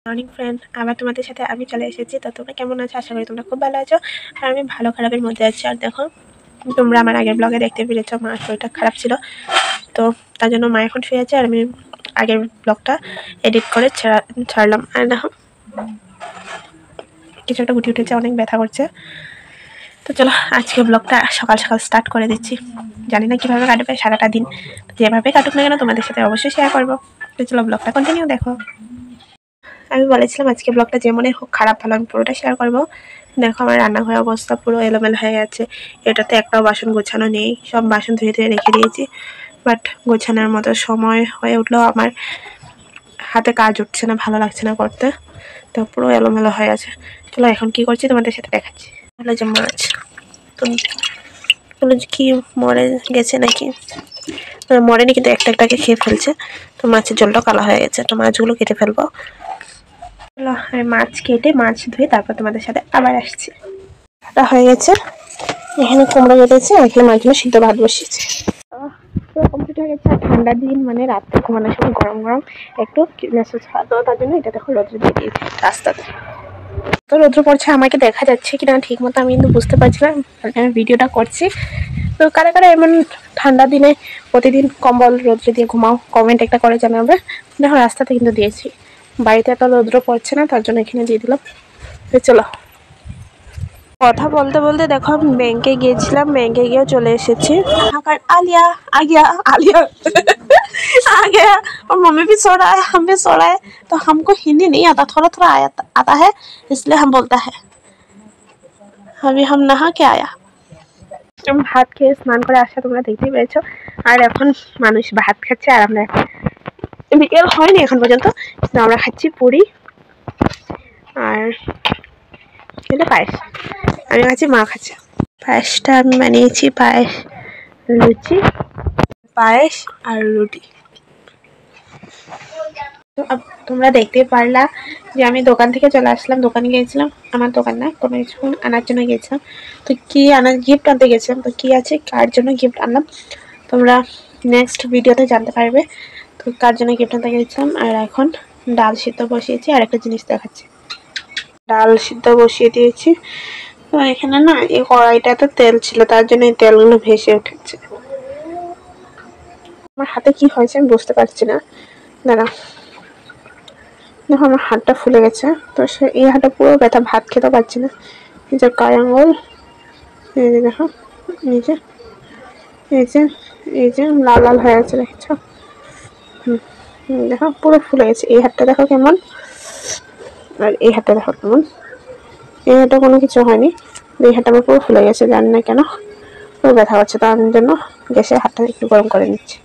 Morning friend, আবার তোমাদের সাথে আমি চলে এসেছি। তো তোমরা কেমন আছো? আশা করি তোমরা খুব ভালো আছো। আর আমি ভালো খারাপের মধ্যে আছি। আর দেখো, তোমরা আমার আগের ব্লগে দেখতে পেরেছো মার শরীরটা খারাপ ছিল, তো তার জন্য মা এখন শুয়ে আছে। আর আমি আগের ব্লগটা এডিট করে ছাড়লাম। আর দেখো কিছু একটা গুটি উঠেছে, অনেক ব্যথা করছে। তো চলো আজকে ব্লগটা সকাল সকাল স্টার্ট করে দিচ্ছি। জানি না কীভাবে কাটবে সারাটা দিন, যেভাবে কাটুক না কেন তোমাদের সাথে অবশ্যই শেয়ার করবো। তো চলো ব্লগটা কন্টিনিউ দেখো। আমি বলেছিলাম আজকে ব্লগটা যেমনই হোক খারাপ ভালো আমি পুরোটা শেয়ার করবো। দেখো আমার রান্নাঘরের অবস্থা পুরো এলোমেলো হয়ে গেছে। এটাতে একটাও বাসন গোছানো নেই, সব বাসন ধুয়ে ধুয়ে রেখে দিয়েছি। বাট গোছানোর মতো সময় হয়ে উঠলেও আমার হাতে কাজ উঠছে না, ভালো লাগছে না করতে। তো পুরো এলোমেলো হয়ে আছে। চলো এখন কি করছি তোমাদের সাথে দেখাচ্ছি। হলো যে মাছ, তো কি মরে গেছে নাকি? মরেনি, কিন্তু একটা একটাকে খেয়ে ফেলছে। তো মাছের জলটা কালো হয়ে গেছে, তো মাছগুলো কেটে ফেলবো। আমি মাছ কেটে মাছ ধুয়ে তারপর তোমাদের সাথে আবার আসছি। কাটা হয়ে গেছে, এখানে কুমড়ো কেটেছে, এখানে মাছগুলো সিদ্ধ ভাত বসিয়েছে। পুরো কমপ্লিট হয়ে গেছে। আর ঠান্ডার দিন মানে রাত্রে ঘুমানোর সময় গরম গরম একটু মেসেজ খাওয়া, তার জন্য এটা দেখো রোদ্রে দিয়ে দিয়েছি রাস্তাতে। তো রোদ্র পড়ছে, আমাকে দেখা যাচ্ছে কিনা ঠিক মতো আমি কিন্তু বুঝতে পারছি না, আমি ভিডিওটা করছি। তো কারা কারা এমন ঠান্ডার দিনে প্রতিদিন কম্বল রোদ্রে দিয়ে ঘুমাও, কমেন্ট একটা করে জানাবে। দেখো রাস্তাতে কিন্তু দিয়েছি, বাড়িতে এত রৌদ্র পড়ছে না, তার জন্য এখানে দিয়ে দিলাম। চলো কথা বলতে বলতে দেখো আমি ব্যাংকে গিয়েছিলাম, ব্যাংকে গিয়ে চলে এসেছি। आलिया आ गया, आलिया आ गया। और मम्मी भी सो रहा है, हम भी सो रहे हैं। तो हमको हिंदी नहीं आता, थोड़ा थोड़ा आता है, इसलिए हम बोलता है। अभी हम नहा के आया, ভাত খেয়ে স্নান করে আসা তোমরা দেখতেই পেয়েছো। আর এখন মানুষ ভাত খাচ্ছে, আর আমরা এখন বিকেল হয়নি এখন পর্যন্ত, আমরা খাচ্ছি পুরি আর এটা পায়েস। আমি খাচ্ছি, মা খাচ্ছে। পায়েসটা আমি বানিয়েছি, পায়েস লুচি, পায়েস আর রুটি। তো তোমরা দেখতেই পারলা যে আমি দোকান থেকে চলে আসলাম। দোকানে গিয়েছিলাম, আমার দোকান না, কোনো কিছু আনার জন্য গিয়েছিলাম। তো কি আনার, গিফট আনতে গেছিলাম। তো কি আছে, কার জন্য গিফট আনলাম তোমরা নেক্সট ভিডিওতে জানতে পারবে। তো কার জন্য গিফট আনতে গেছিলাম। আর এখন ডাল সিদ্ধ বসিয়েছি, আর একটা জিনিস দেখাচ্ছি। ডাল সিদ্ধ বসিয়ে দিয়েছি। তো এখানে না এই কড়াইটাতে তেল ছিল, তার জন্য এই তেলগুলো ভেসে উঠেছে। আমার হাতে কি হয়েছে আমি বুঝতে পারছি না, দাঁড়া। দেখো আমার হাতটা ফুলে গেছে, তো এই হাতটা পুরো ব্যথা, ভাত খেতে পারছি না। এই যে গায়ে আঙুল, এই যে দেখো, এই যে এই যে এই যে লাল লাল হয়ে আছে, দেখছো? দেখো পুরো ফুলে গেছে। এই হাতটা দেখো কেমন, আর এই হাতটা দেখো কেমন। এই হাতটা কোনো কিছু হয়নি, এই হাতটা আমার পুরো ফুলে গেছে, জানি না কেন পুরো ব্যথা হচ্ছে। তার জন্য গ্যাসে হাতটা একটু গরম করে নিচ্ছি।